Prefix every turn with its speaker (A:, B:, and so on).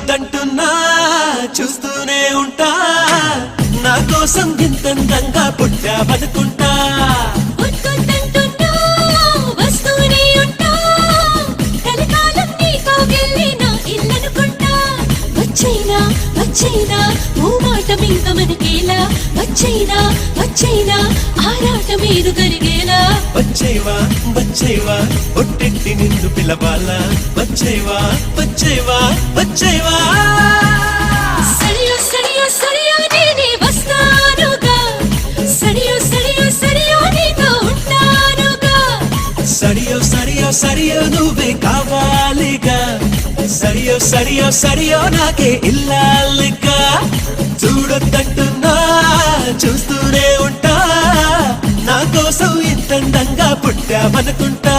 A: చూడొద్దంటున్నా చూస్తూనే ఉంటా నా కోసం ఇంతందంగా పుట్టావనుకుంటా
B: వచ్చైనా ఓ మాట మింక మనకేలా వచ్చైనా ఆరాట మీరు కలిగేలా
A: వచ్చేవా ఒట్టెట్టి నిన్ను పిలవాలా వచ్చేవా
B: సరియో నేనే వస్తానుగా సరియో నీతో ఉంటానుగా
A: సరియో నువ్వే కావాలిగా సరియో నాకే ఇల్లాలిగా చూడొద్దంటున్నా చూస్తూనే ఉంటా నా కోసం ఇంతందంగా పుట్టావనుకుంటా